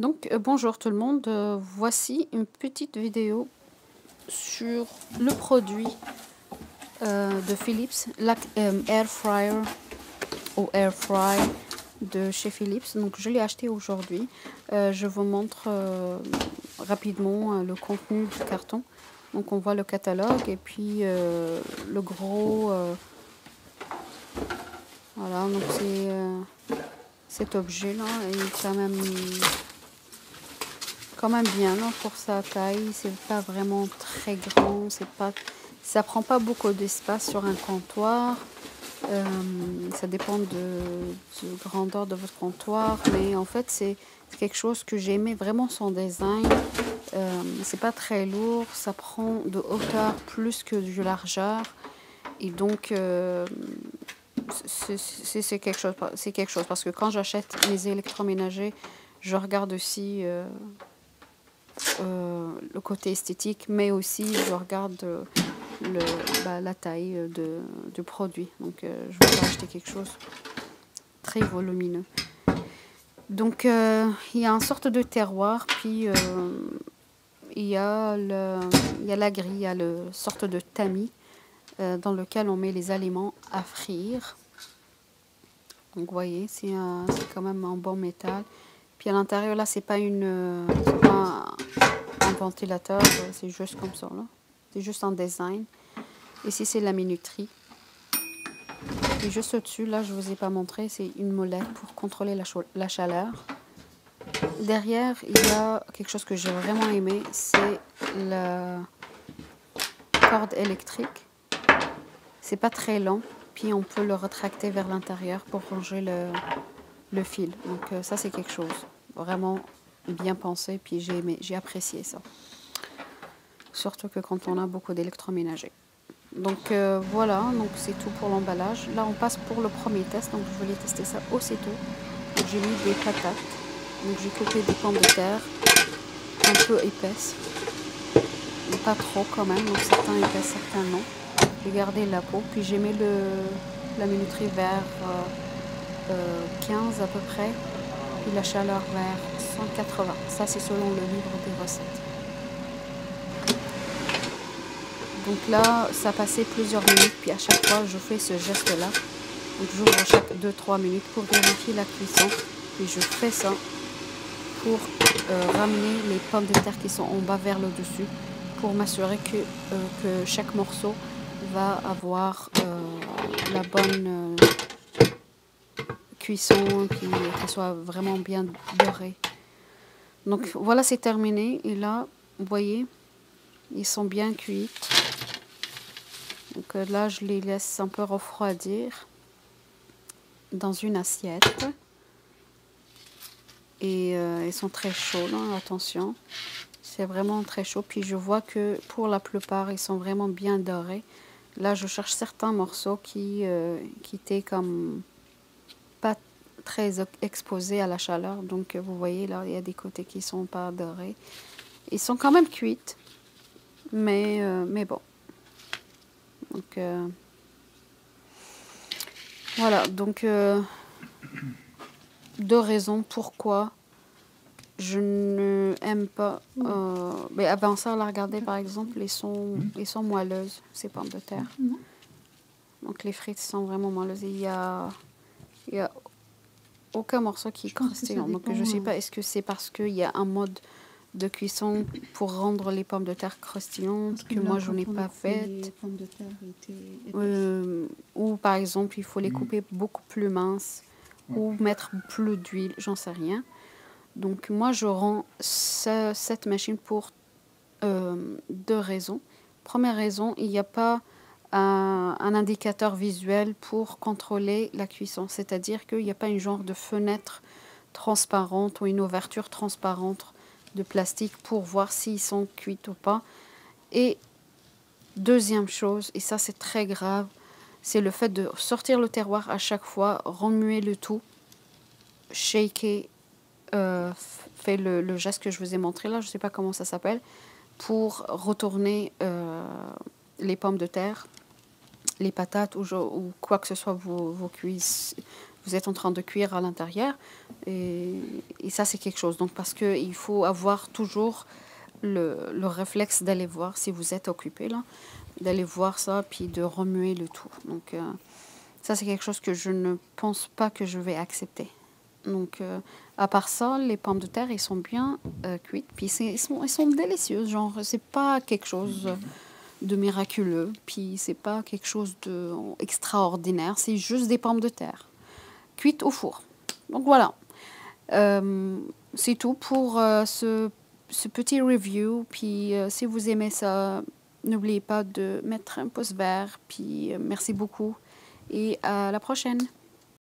Donc, bonjour tout le monde, voici une petite vidéo sur le produit de Philips, la Air Fryer ou Air Fry de chez Philips. Donc, je l'ai acheté aujourd'hui. Je vous montre rapidement le contenu du carton. Donc, on voit le catalogue et puis le gros... voilà, donc c'est cet objet-là est quand même bien, non, pour sa taille. C'est pas vraiment très grand, ça prend pas beaucoup d'espace sur un comptoir. Ça dépend de grandeur de votre comptoir, mais en fait c'est quelque chose que j'ai aimé vraiment son design. C'est pas très lourd, ça prend de hauteur plus que de largeur, et donc c'est quelque chose parce que quand j'achète mes électroménagers, je regarde aussi le côté esthétique, mais aussi je regarde la taille du produit. Donc je vais pas acheter quelque chose très volumineux. Donc il y a une sorte de terroir, puis il y a la grille, il y a le sorte de tamis dans lequel on met les aliments à frire. Donc vous voyez, c'est quand même en bon métal. Puis à l'intérieur là, c'est pas un ventilateur, c'est juste comme ça là. C'est juste en design. Ici c'est la minuterie. Et juste au-dessus, là je vous ai pas montré, c'est une molette pour contrôler la chaleur. Derrière, il y a quelque chose que j'ai vraiment aimé, c'est la corde électrique. C'est pas très long, puis on peut le retracter vers l'intérieur pour ranger le fil. Donc ça c'est quelque chose vraiment bien pensé, puis j'ai apprécié ça. Surtout que quand on a beaucoup d'électroménager. Donc voilà, donc c'est tout pour l'emballage. Là on passe pour le premier test, donc je voulais tester ça aussitôt. J'ai mis des patates, donc j'ai coupé des pommes de terre un peu épaisses, mais pas trop quand même, donc certains épaisses, certains non. J'ai gardé la peau, puis j'ai mis la minuterie vers 15 à peu près, puis la chaleur vers 180. Ça c'est selon le livre des recettes. Donc là, ça passait plusieurs minutes, puis à chaque fois, je fais ce geste-là. Donc j'ouvre chaque 2-3 minutes pour vérifier la cuisson. Puis je fais ça pour ramener les pommes de terre qui sont en bas vers le dessus, pour m'assurer que chaque morceau va avoir la bonne cuisson, puis qu'il soit vraiment bien doré. Donc voilà, c'est terminé. Et là, vous voyez, ils sont bien cuits. Donc là, je les laisse un peu refroidir dans une assiette. Et ils sont très chauds, hein, attention. C'est vraiment très chaud. Puis je vois que pour la plupart, ils sont vraiment bien dorés. Là, je cherche certains morceaux qui étaient comme pas très exposés à la chaleur. Donc vous voyez, là, il y a des côtés qui sont pas dorés. Ils sont quand même cuits, mais bon. Donc voilà, donc deux raisons pourquoi je ne aime pas. Mais avant ça, là, regardez par exemple, ils sont moelleuses, ces pommes de terre. Donc les frites sont vraiment moelleuses. Il y a aucun morceau qui est croustillant. Donc je ne sais pas, est-ce que c'est parce qu'il y a un mode de cuisson pour rendre les pommes de terre croustillantes que moi je n'ai pas fait. Ou par exemple, il faut les couper beaucoup plus minces ou mettre plus d'huile, j'en sais rien. Donc moi je rends cette machine pour deux raisons. Première raison, il n'y a pas un indicateur visuel pour contrôler la cuisson, c'est-à-dire qu'il n'y a pas une genre de fenêtre transparente ou une ouverture transparente de plastique pour voir s'ils sont cuits ou pas. Et deuxième chose, et ça c'est très grave, c'est le fait de sortir le terroir à chaque fois, remuer le tout, shaker, fait le geste que je vous ai montré là, je ne sais pas comment ça s'appelle, pour retourner les pommes de terre, les patates ou quoi que ce soit, vos vous êtes en train de cuire à l'intérieur. Et ça, c'est quelque chose. Donc, parce qu'il faut avoir toujours le réflexe d'aller voir si vous êtes occupé, là, d'aller voir ça, puis de remuer le tout. Donc, ça, c'est quelque chose que je ne pense pas que je vais accepter. Donc, à part ça, les pommes de terre, ils sont bien cuites. Puis, ils sont délicieuses. Genre, c'est pas quelque chose de miraculeux. Puis, c'est pas quelque chose d'extraordinaire. C'est juste des pommes de terre cuites au four. Donc, voilà. C'est tout pour ce petit review. Puis, si vous aimez ça, n'oubliez pas de mettre un pouce vert. Puis, merci beaucoup. Et à la prochaine.